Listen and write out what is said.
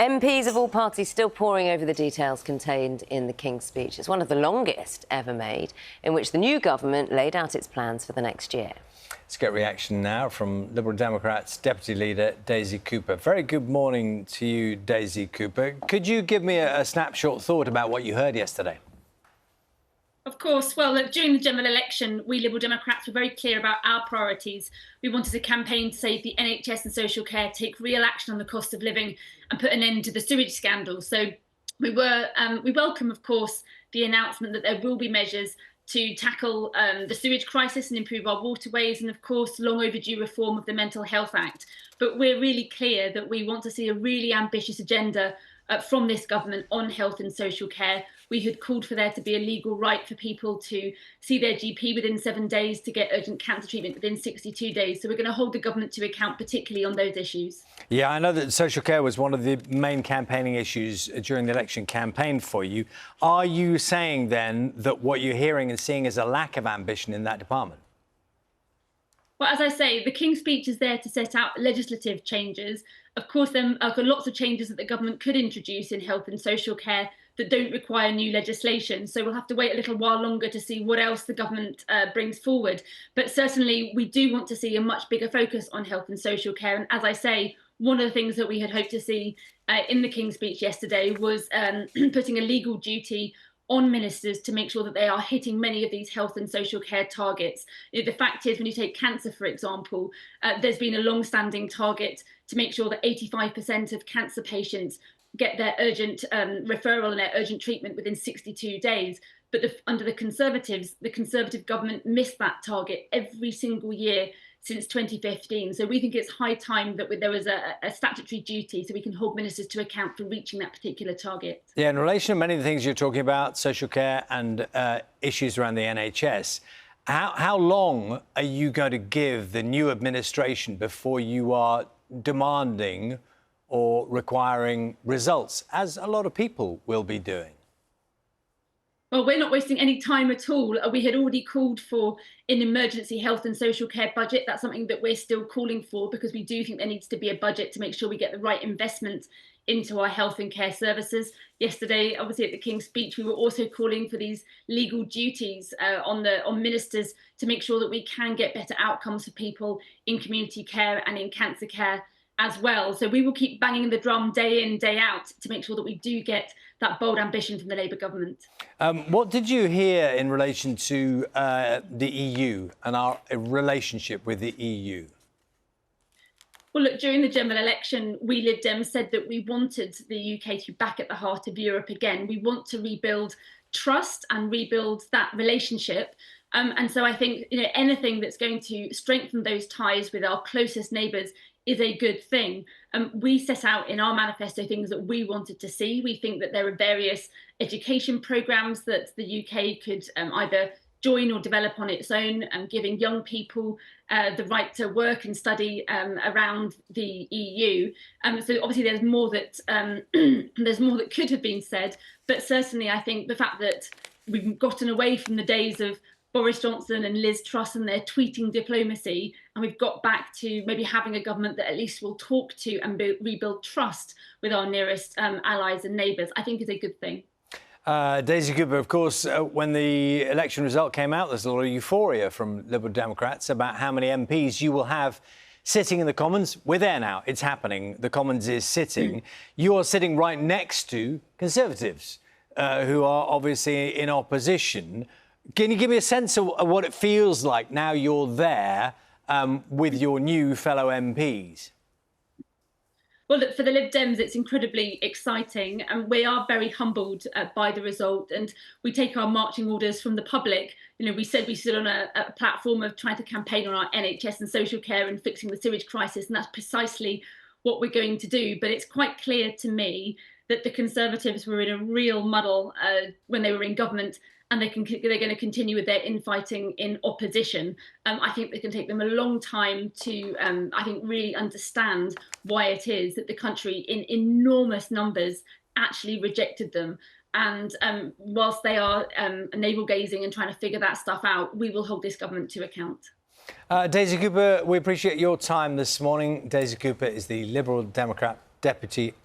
MPs of all parties still poring over the details contained in the King's speech. It's one of the longest ever made, in which the new government laid out its plans for the next year. Let's get reaction now from Liberal Democrats Deputy Leader Daisy Cooper. Very good morning to you, Daisy Cooper. Could you give me a snapshot thought about what you heard yesterday? Of course. Well, look, during the general election, we Liberal Democrats were very clear about our priorities. We wanted a campaign to save the NHS and social care, take real action on the cost of living and put an end to the sewage scandal. So we welcome, of course, the announcement that there will be measures to tackle the sewage crisis and improve our waterways and, of course, long overdue reform of the Mental Health Act. But we're really clear that we want to see a really ambitious agenda from this government on health and social care. We had called for there to be a legal right for people to see their GP within 7 days, to get urgent cancer treatment within 62 days. So we're going to hold the government to account, particularly on those issues. Yeah, I know that social care was one of the main campaigning issues during the election campaign for you. Are you saying then that what you're hearing and seeing is a lack of ambition in that department? Well, as I say, the King's speech is there to set out legislative changes. Of course, there are lots of changes that the government could introduce in health and social care that don't require new legislation. So we'll have to wait a little while longer to see what else the government brings forward. But certainly we do want to see a much bigger focus on health and social care. And as I say, one of the things that we had hoped to see in the King's speech yesterday was putting a legal duty on ministers to make sure that they are hitting many of these health and social care targets. The fact is, when you take cancer, for example, there's been a long-standing target to make sure that 85% of cancer patients get their urgent referral and their urgent treatment within 62 days. But under the Conservatives, the Conservative government missed that target every single year since 2015. So we think it's high time that there was a statutory duty so we can hold ministers to account for reaching that particular target. Yeah, in relation to many of the things you're talking about, social care and issues around the NHS, how long are you going to give the new administration before you are demanding or requiring results, as a lot of people will be doing? Well, we're not wasting any time at all. We had already called for an emergency health and social care budget. That's something that we're still calling for, because we do think there needs to be a budget to make sure we get the right investment into our health and care services. Yesterday, obviously at the King's speech, we were also calling for these legal duties on ministers to make sure that we can get better outcomes for people in community care and in cancer care as well. So we will keep banging the drum day in, day out to make sure that we do get that bold ambition from the Labour government. What did you hear in relation to the EU and our relationship with the EU? Well, look, during the general election, we Lib Dems said that we wanted the UK to be back at the heart of Europe again. We want to rebuild trust and rebuild that relationship. And so I think anything that's going to strengthen those ties with our closest neighbours is a good thing. We set out in our manifesto things that we wanted to see. We think that there are various education programmes that the UK could either join or develop on its own, giving young people the right to work and study around the EU. So obviously there's more that could have been said, but certainly I think the fact that we've gotten away from the days of Boris Johnson and Liz Truss and their tweeting diplomacy, and we've got back to maybe having a government that at least will talk to and rebuild trust with our nearest allies and neighbours, I think is a good thing. Daisy Cooper, of course, when the election result came out, there's a lot of euphoria from Liberal Democrats about how many MPs you will have sitting in the Commons. We're there now. It's happening. The Commons is sitting. You are sitting right next to Conservatives, who are obviously in opposition. Can you give me a sense of what it feels like now you're there with your new fellow MPs? Well, look, for the Lib Dems, it's incredibly exciting, and we are very humbled by the result, and we take our marching orders from the public. We said we stood on a platform of trying to campaign on our NHS and social care and fixing the sewage crisis, and that's precisely what we're going to do. But it's quite clear to me that the Conservatives were in a real muddle when they were in government, and they're going to continue with their infighting in opposition. I think it can take them a long time to, I think, really understand why it is that the country in enormous numbers actually rejected them. And whilst they are navel-gazing and trying to figure that stuff out, we will hold this government to account. Daisy Cooper, we appreciate your time this morning. Daisy Cooper is the Liberal Democrat Deputy